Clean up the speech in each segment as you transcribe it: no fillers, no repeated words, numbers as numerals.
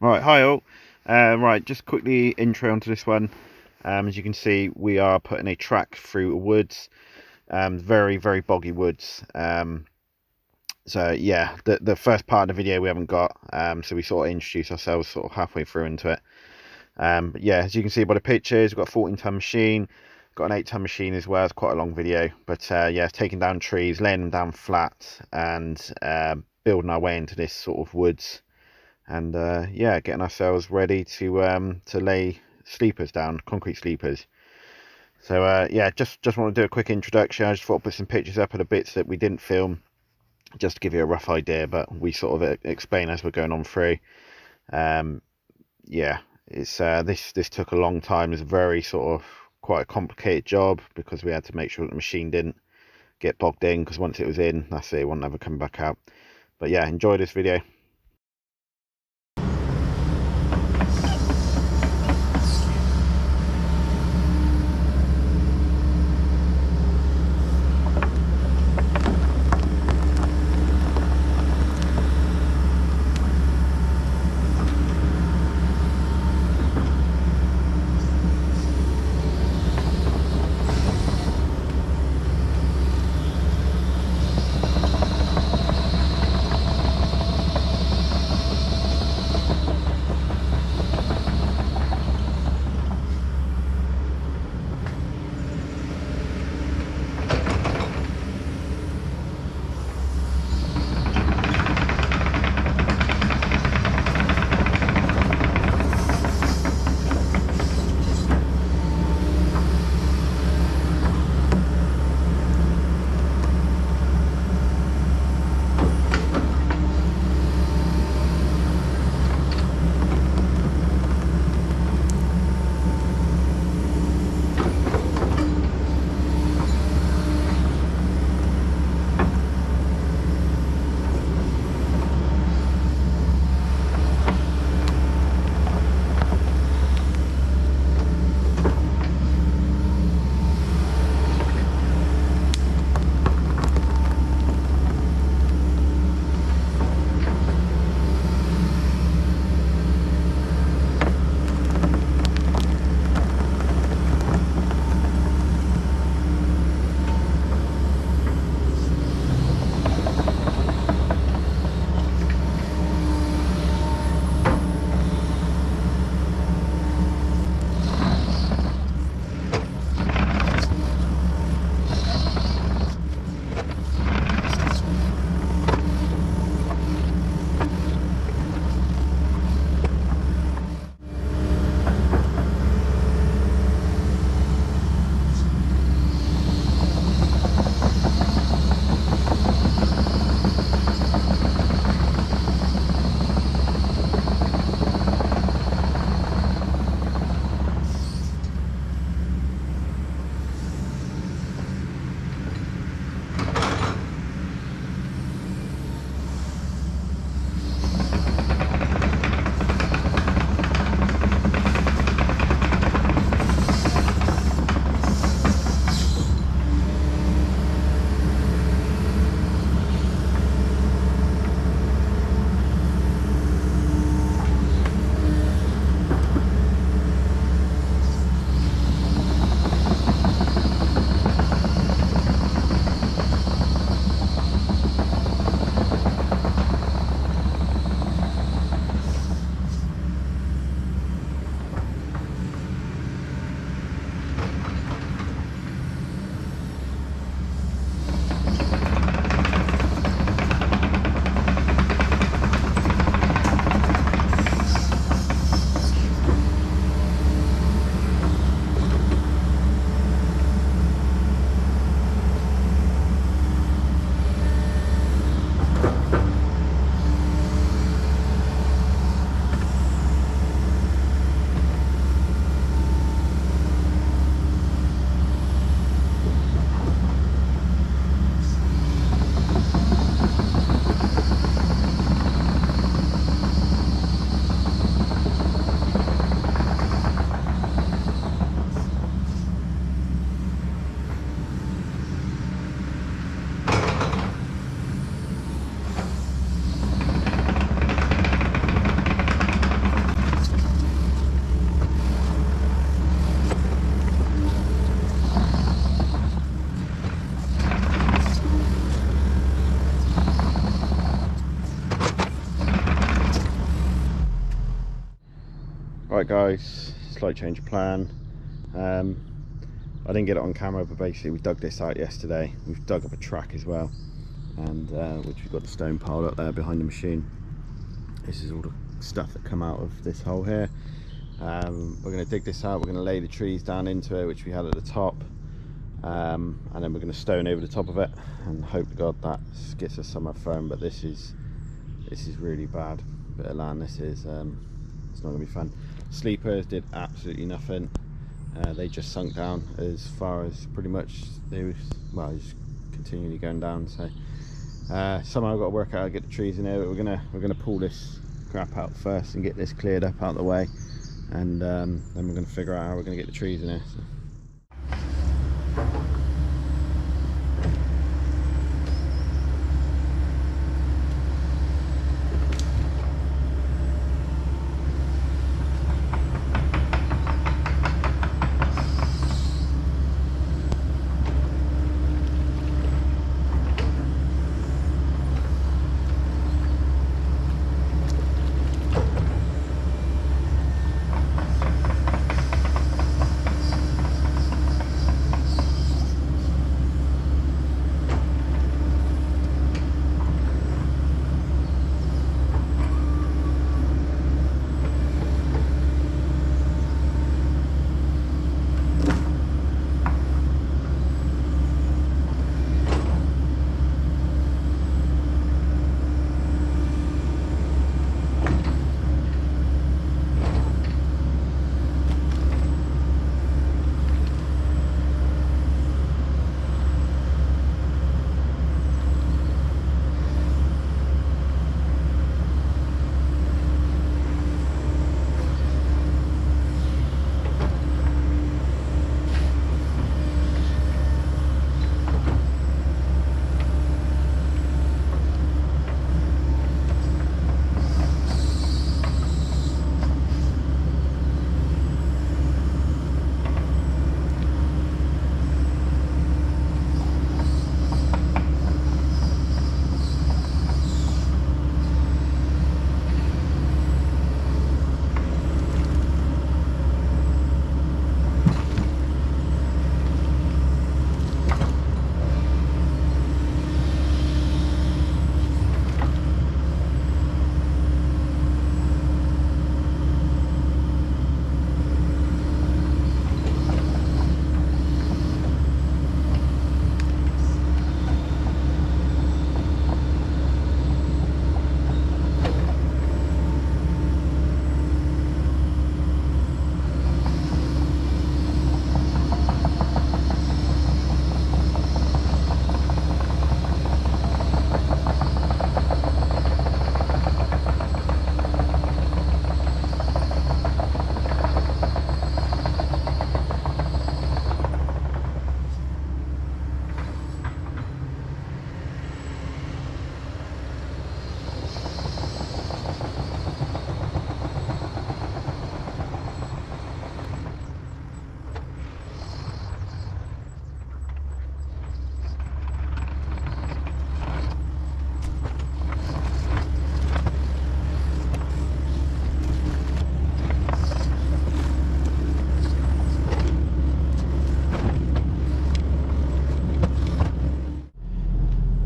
Right, hi all. Right, just quickly intro onto this one. As you can see, we are putting a track through woods, very boggy woods. So yeah, the first part of the video we haven't got, so we sort of introduce ourselves sort of halfway through into it. But yeah, as you can see by the pictures, we've got a 14-ton machine, got an 8-ton machine as well. It's quite a long video, but yeah, taking down trees, laying them down flat, and building our way into this sort of woods. And yeah, getting ourselves ready to lay sleepers down, concrete sleepers. So yeah, just want to do a quick introduction. I just thought I'd put some pictures up of the bits that we didn't film, just to give you a rough idea, but we sort of explain as we're going on through. um yeah, it's this took a long time. It's a very sort of quite a complicated job because we had to make sure that the machine didn't get bogged in, because once it was in, that's it, it won't ever come back out. But yeah, enjoy this video. Right guys, slight change of plan. I didn't get it on camera, but basically we dug this out yesterday. We've dug up a track as well, and which we've got the stone piled up there behind the machine. This is all the stuff that come out of this hole here. We're going to dig this out, we're going to lay the trees down into it, which we had at the top, and then we're going to stone over the top of it and hope to God that gets us somewhere firm. But this is really bad bit of land. This is it's not going to be fun. Sleepers did absolutely nothing. They just sunk down as far as pretty much they was, well, just continually going down. So somehow I've got to work out how to get the trees in here. But we're gonna pull this crap out first and get this cleared up out of the way, and then we're going to figure out how we're going to get the trees in here. So.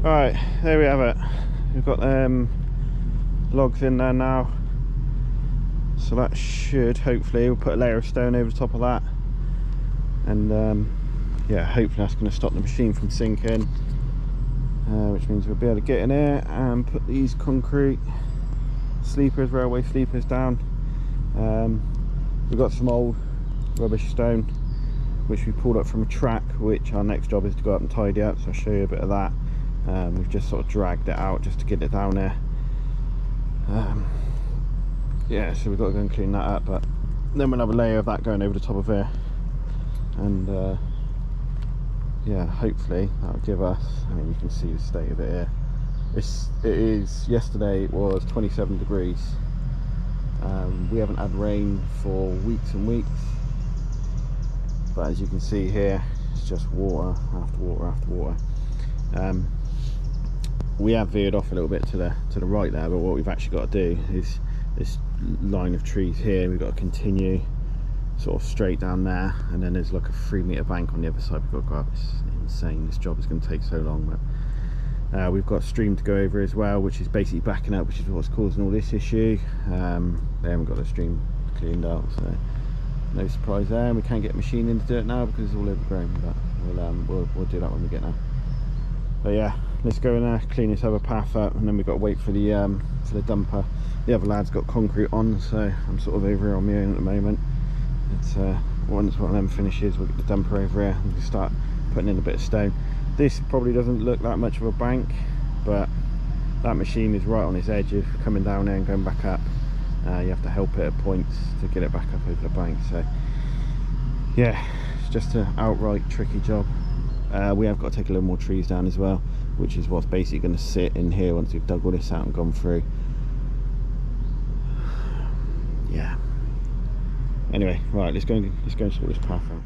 Right, there we have it. We've got logs in there now, so that should hopefully, we'll put a layer of stone over the top of that, and yeah, hopefully that's going to stop the machine from sinking, which means we'll be able to get in here and put these concrete sleepers, railway sleepers down. We've got some old rubbish stone which we pulled up from a track, which our next job is to go up and tidy up, so I'll show you a bit of that. We've just sort of dragged it out just to get it down there. Yeah, so we've got to go and clean that up, but then we'll have a layer of that going over the top of here, and yeah, hopefully that'll give us, I mean, you can see the state of it here. Yesterday it was 27 degrees. We haven't had rain for weeks and weeks, but as you can see here, it's just water after water after water. We have veered off a little bit to the right there, but what we've actually got to do is this line of trees here. We've got to continue sort of straight down there, and then there's like a 3-meter bank on the other side we've got to go up. It's insane, this job is going to take so long. But we've got a stream to go over as well, which is basically backing up, which is what's causing all this issue. They haven't got the stream cleaned out, so no surprise there. And we can't get a machine in to do it now because it's all overgrown, but we'll do that when we get there. But yeah, let's go and clean this other path up, and then we've got to wait for the dumper. The other lad's got concrete on, so I'm sort of over here on my own at the moment. It's once one of them finishes, we'll get the dumper over here and we can start putting in a bit of stone. This probably doesn't look that much of a bank, but that machine is right on its edge of coming down there and going back up. You have to help it at points to get it back up over the bank. So yeah, it's just an outright tricky job. We have got to take a little more trees down as well, which is what's basically going to sit in here once we've dug all this out and gone through. Yeah. Anyway, right, let's go and sort this path out.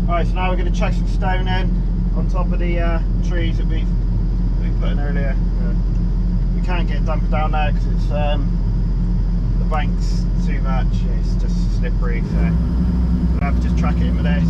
Right, so now we're going to chuck some stone in on top of the trees that we put in earlier. We can't get a dumper down there because it's the bank's too much. It's just slippery, so we'll have to just track it in with this.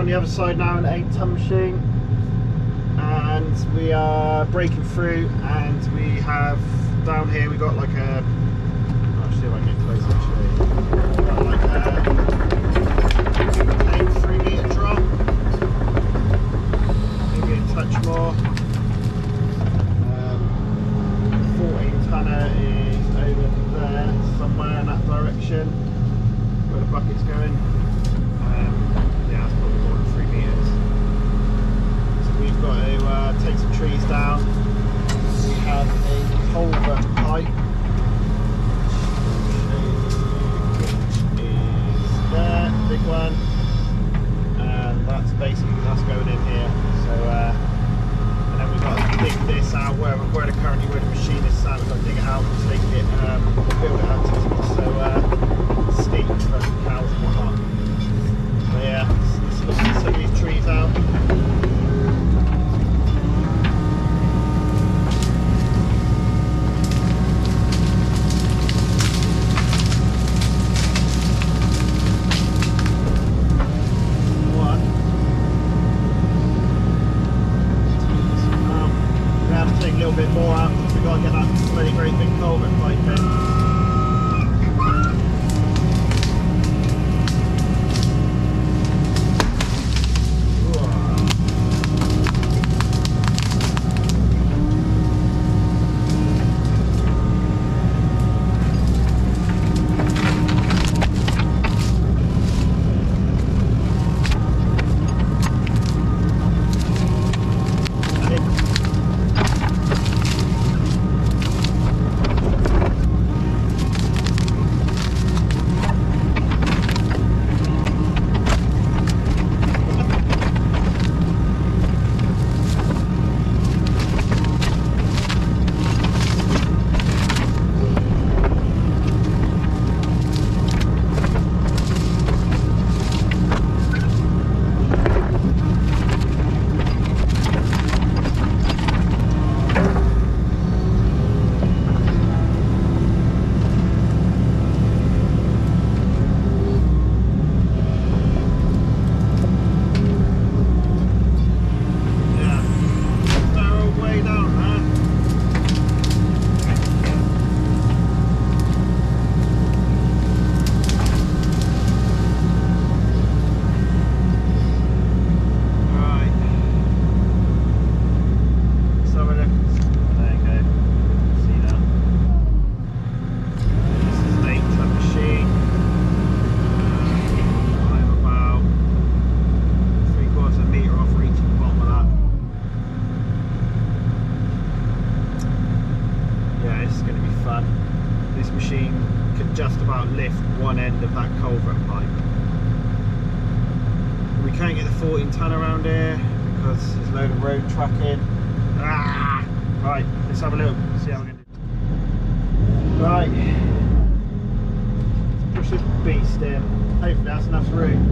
the other side now, an 8-ton machine, and we are breaking through, and we have down here we got like a, I'll see if I can get close actually, we've got like a 3-metre drop, maybe a touch more. 14-tonner is over there somewhere in that direction where the bucket's going. Yeah, that's probably more than 3 metres. So we've got to take some trees down. We have a culvert pipe which is there, big one, and that's basically going in here. So and then we've got to dig this out where the machine is sat. We've got to dig it out so they can build it up to so steep for cows and whatnot. But yeah, let's look at some of these trees out. A little bit more out because we've got to get that really great big culvert pipe in. This machine can just about lift one end of that culvert pipe. We can't get the 14-ton around here because there's a load of road tracking. Right, let's have a look, see how we're going to do. Right, let's push this beast in. Hopefully that's enough room.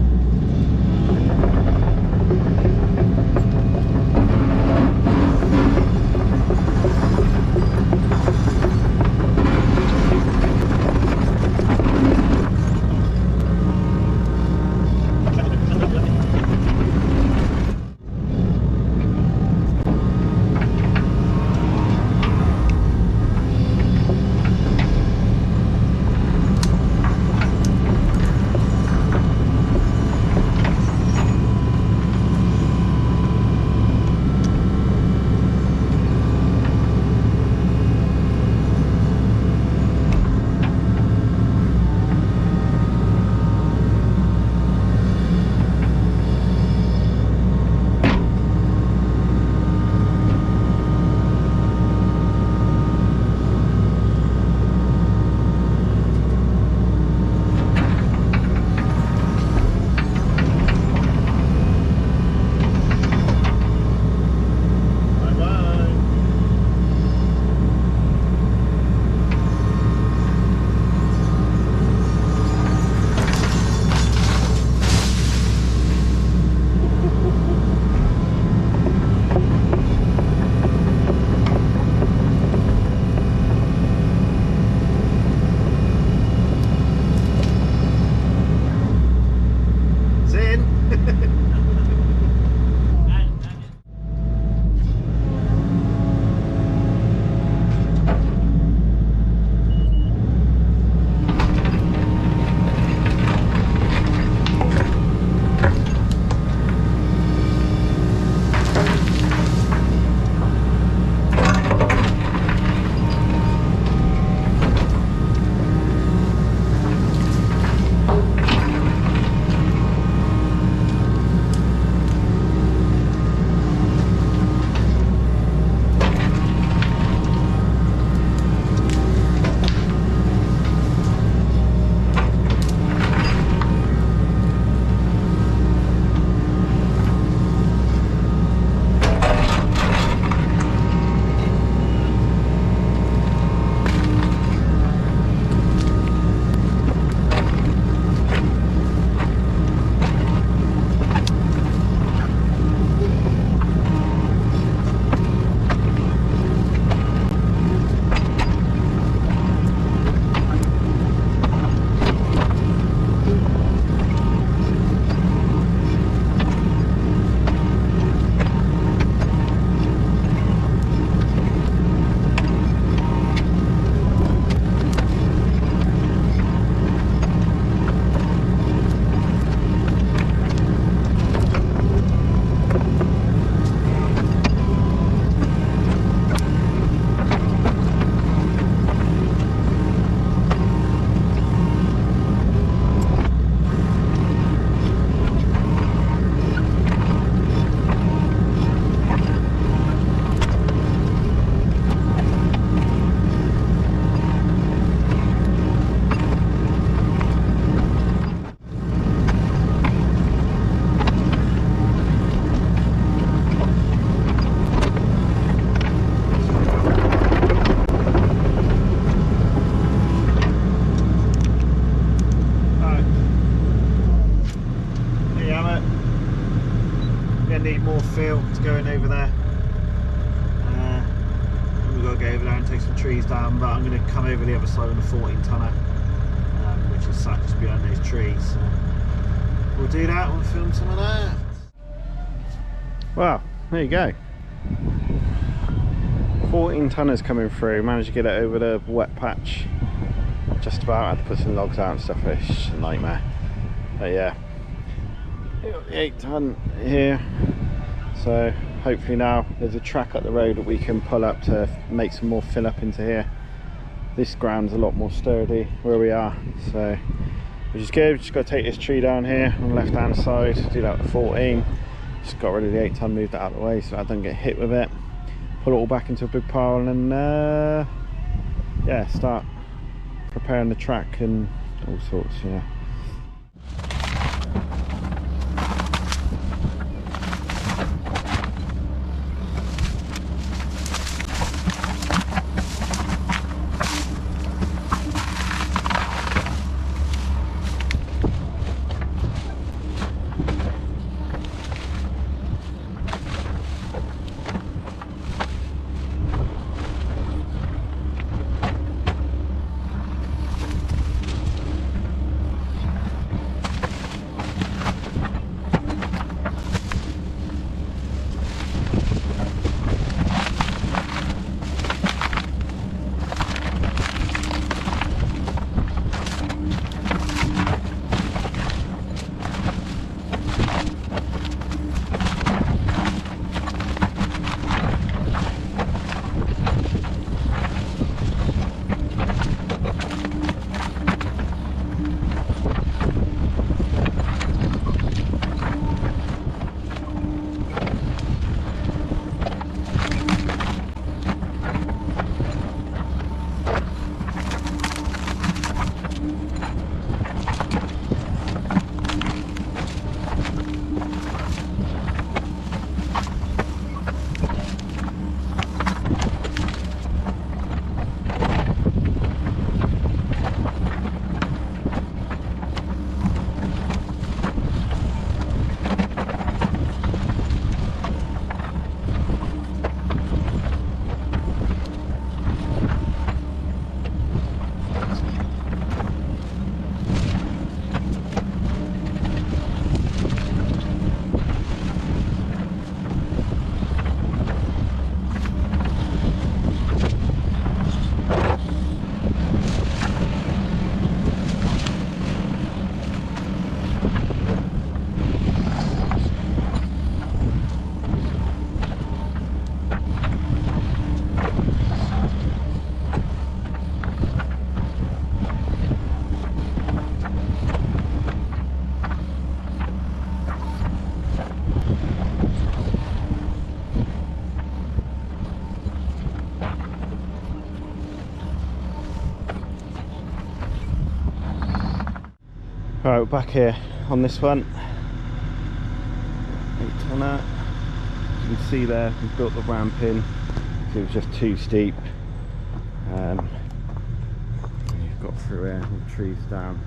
more fill to go in over there. We've got to go over there and take some trees down, but I'm going to come over the other side on the 14 tonner, which is sat just behind those trees. So we'll do that, we'll film some of that. Well, there you go. 14 tonners coming through, managed to get it over the wet patch. Just about, had to put some logs out and stuff, it's just a nightmare. But yeah, got the 8 ton here. So hopefully now there's a track up the road that we can pull up to make some more fill up into here. This ground's a lot more sturdy where we are, so which is good. Just got to take this tree down here on the left hand side, do that with 14. Just got rid of the 8 ton, moved that out of the way so I don't get hit with it. Pull it all back into a big pile and yeah, start preparing the track and all sorts. Yeah. Right, we're back here on this one. 8 tonner. You can see there, we've built the ramp in because it was just too steep. You've got through here, all the trees down.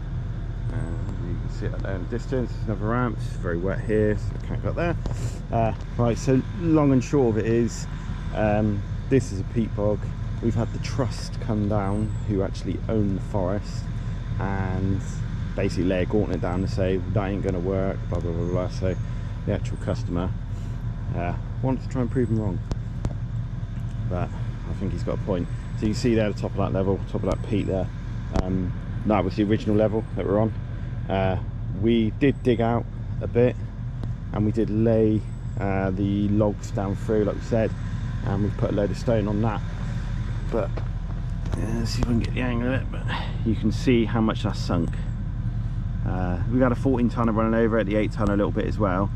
You can see it there in the distance. There's another ramp. It's very wet here, so I can't go there. Right, so long and short of it is, this is a peat bog. We've had the trust come down who actually own the forest and basically lay a gauntlet down to say that ain't going to work, blah blah blah blah. So the actual customer wanted to try and prove him wrong, but I think he's got a point. So you can see there the top of that level, top of that peat there, that was the original level that we're on. We did dig out a bit and we did lay the logs down through like we said, and we've put a load of stone on that. But let's see if we can get the angle of it, but you can see how much that's sunk. We've had a 14 tonner running over it, the 8 tonner a little bit as well,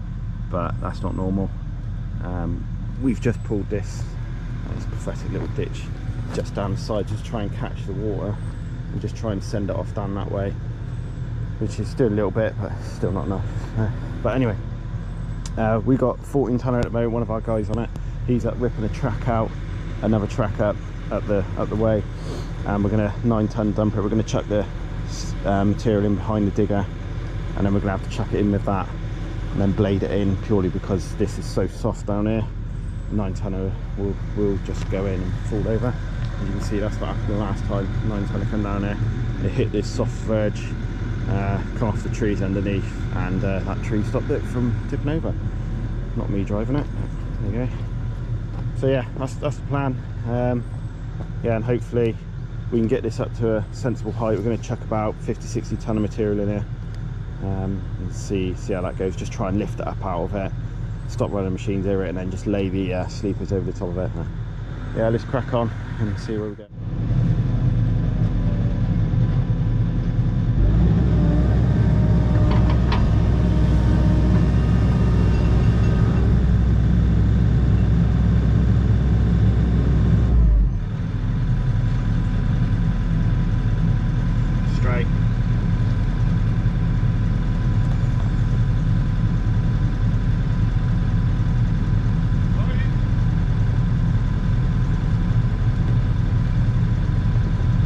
but that's not normal. We've just pulled this pathetic little ditch just down the side just to try and catch the water and just try and send it off down that way, which is still a little bit, but still not enough. But anyway, we got 14 tonner at the moment, one of our guys on it. He's up ripping a track out, another track up the way, and we're gonna 9 ton dumper. We're gonna chuck the material in behind the digger, and then we're gonna have to chuck it in with that and then blade it in, purely because this is so soft down here. 9-tonner will just go in and fall over. As you can see, that's what happened the last time. 9-tonner come down here, it hit this soft verge, come off the trees underneath, and that tree stopped it from tipping over. Not me driving it, but there you go. So yeah, that's the plan. Yeah, and hopefully we can get this up to a sensible height. We're going to chuck about 50-60 tonne of material in here, and see how that goes. Just try and lift it up out of it, stop running machines over it, and then just lay the sleepers over the top of it. Yeah, let's crack on and see where we go. Straight.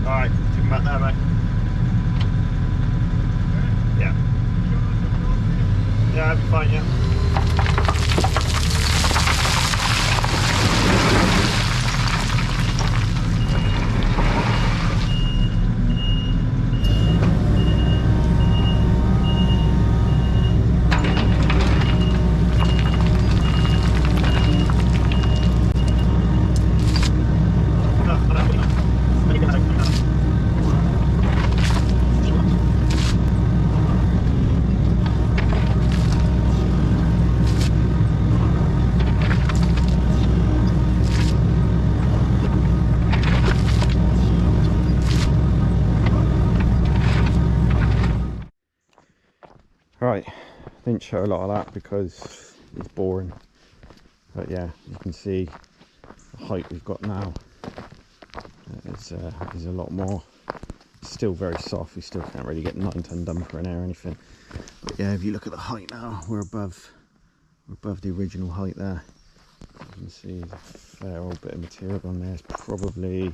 Alright, take him back there, mate. Yeah. Yeah, I'll be fine, yeah. Right, didn't show a lot of that because it's boring, but yeah, you can see the height we've got now is a lot more. It's still very soft, we still can't really get 9-tonne dumper in there or anything, but yeah, if you look at the height now, we're above the original height there. You can see there's a fair old bit of material on there. It's probably,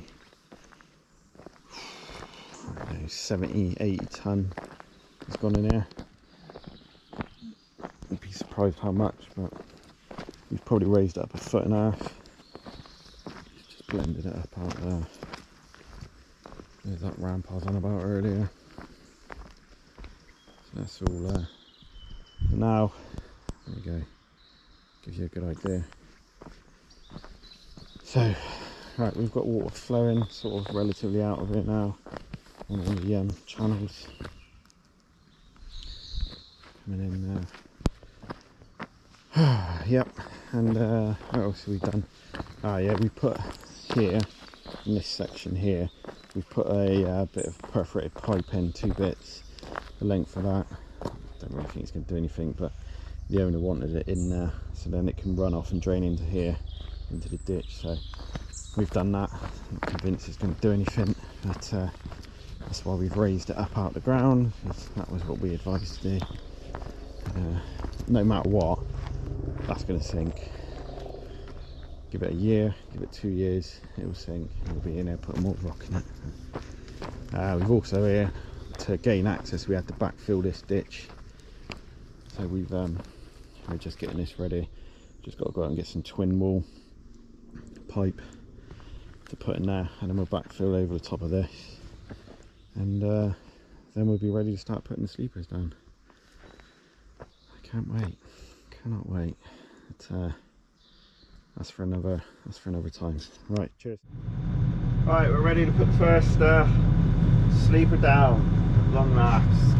I don't know, 70-80 tonne has gone in there. You'd be surprised how much, but we've probably raised it up 1.5 foot. Just blended it up out there. There's that ramp I was on about earlier. So that's all now, there we go, gives you a good idea. So, right, we've got water flowing sort of relatively out of it now on all the channels coming in there. Yep, and what else have we done? Yeah, we put here, in this section here, we've put a bit of perforated pipe in, 2 bits, the length of that. Don't really think it's going to do anything, but the owner wanted it in there, so then it can run off and drain into here, into the ditch. So we've done that. I'm not convinced it's going to do anything, but that's why we've raised it up out the ground, because that was what we advised to do. No matter what, that's going to sink. Give it a year, give it 2 years, it will sink. We'll be in there putting more rock in it. We've also here, to gain access, we had to backfill this ditch. So we're just getting this ready. Just got to go out and get some twin wall pipe to put in there, and then we'll backfill over the top of this, and then we'll be ready to start putting the sleepers down. I can't wait, cannot wait. But, that's for another time. Right, cheers. Right, we're ready to put the first sleeper down, long last.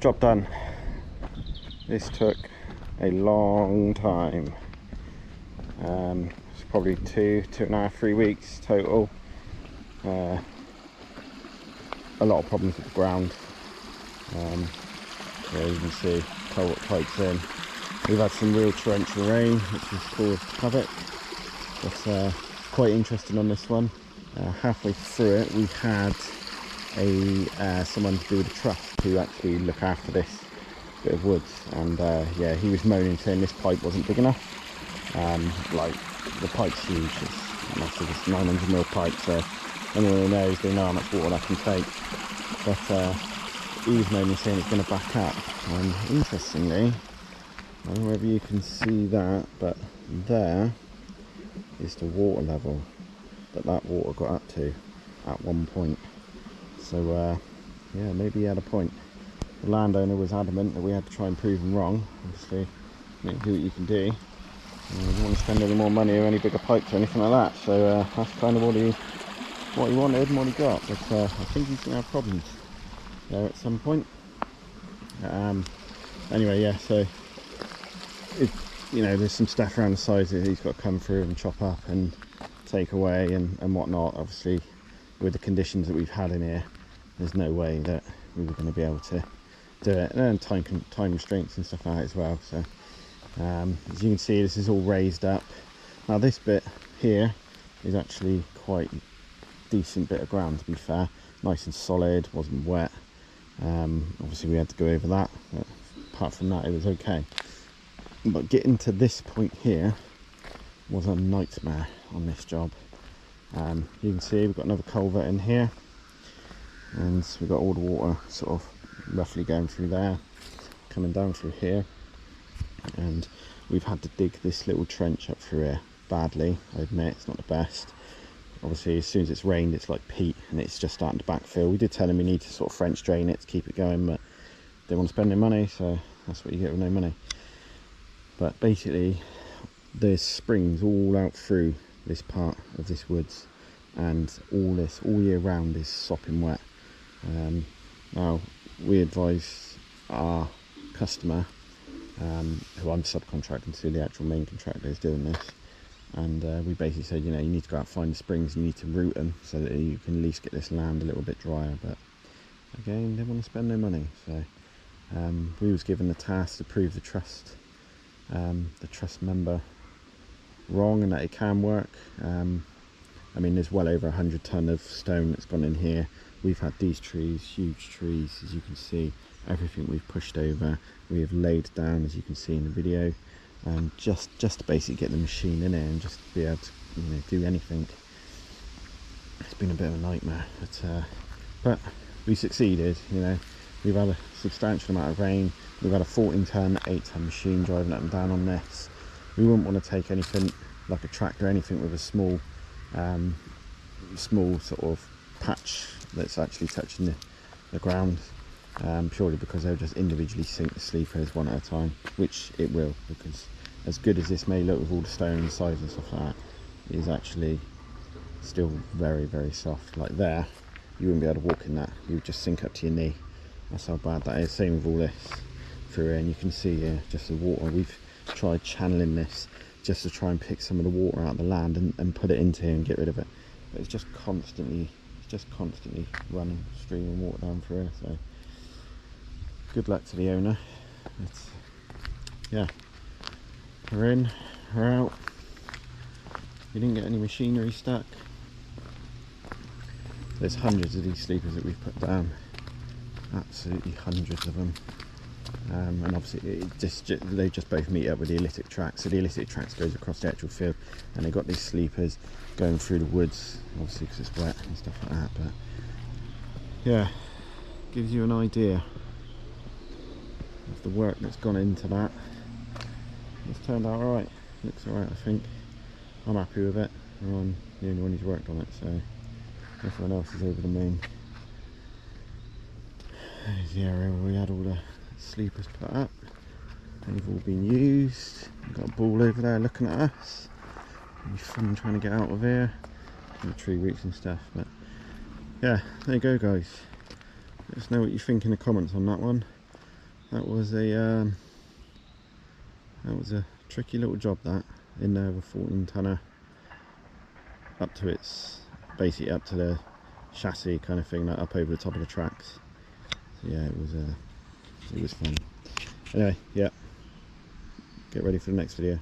Job done. This took a long time. It's probably 2.5, 3 weeks total. A lot of problems with the ground. Yeah, you can see culvert pipes in. We've had some real torrential rain, which has caused havoc. But quite interesting on this one. Halfway through it, we had someone to do with the trust to actually look after this bit of woods, and yeah, he was moaning, saying this pipe wasn't big enough. Like, the pipe's huge. It's massive. It's 900mm pipe, so anyone who knows, they know how much water that can take. But he was moaning, saying it's going to back up. And interestingly, I don't know whether you can see that, but there is the water level that water got up to at one point. So yeah, maybe he had a point. The landowner was adamant that we had to try and prove him wrong. Obviously, you do what you can do. You don't want to spend any more money or any bigger pipes or anything like that. So that's kind of what he wanted and what he got. But I think he's going to have problems there at some point. Anyway, yeah, so you know, there's some stuff around the sides that he's got to come through and chop up and take away and whatnot. Obviously, with the conditions that we've had in here, there's no way that we were going to be able to do it, and time restraints and stuff like that as well. So as you can see, this is all raised up. Now this bit here is actually quite decent bit of ground, to be fair. Nice and solid, wasn't wet. Obviously we had to go over that, but apart from that it was okay. But getting to this point here was a nightmare on this job. You can see we've got another culvert in here, and we've got all the water sort of roughly going through there, coming down through here, and we've had to dig this little trench up through here badly. I admit it's not the best. Obviously as soon as it's rained, it's like peat and it's just starting to backfill. We did tell them we need to sort of French drain it to keep it going, but they want to spend their money, so that's what you get with no money. But basically there's springs all out through this part of this woods, and all year round is sopping wet. Now we advise our customer, who I'm subcontracting to, the actual main contractor is doing this, and we basically said, you know, you need to go out and find the springs, you need to root them so that you can at least get this land a little bit drier. But again, they want to spend no money, so we was given the task to prove the trust member wrong, and that it can work. I mean, there's well over 100 ton of stone that's gone in here. We've had these trees, huge trees, as you can see. Everything we've pushed over, we have laid down, as you can see in the video, just to basically get the machine in there and just be able to, you know, do anything. It's been a bit of a nightmare, but we succeeded. You know, we've had a substantial amount of rain. We've had a 14-ton, 8-ton machine driving up and down on this. We wouldn't want to take anything like a tractor, anything with a small sort of patch that's actually touching the ground, purely because they'll just individually sink the sleepers one at a time, which it will, because as good as this may look with all the stone inside and stuff like that, it is actually still very, very soft. Like there, you wouldn't be able to walk in that, you would just sink up to your knee. That's how bad that is. Same with all this through here, and you can see here just the water. We've tried channeling this just to try and pick some of the water out of the land and put it into here and get rid of it, but it's just constantly running, streaming water down through here. So good luck to the owner. It's, yeah, we're in, we're out. We didn't get any machinery stuck. There's hundreds of these sleepers that we've put down, absolutely hundreds of them. And obviously they just both meet up with the elliptic track, so the elliptic track goes across the actual field, and they've got these sleepers going through the woods, obviously because it's wet and stuff like that. But yeah, gives you an idea of the work that's gone into that. It's turned out alright, looks alright. I think I'm happy with it. I'm the only one who's worked on it, so everyone else is over the moon. There's the area where we had all the sleepers put up. They've all been used. We've got a ball over there looking at us. It'll be fun trying to get out of here. And the tree roots and stuff. But yeah, there you go, guys. Let us know what you think in the comments on that one. that was a tricky little job, that, in there with a 14 tonner up to its, basically up to the chassis kind of thing, like up over the top of the tracks. So yeah, it was fun. Anyway, yeah, get ready for the next video.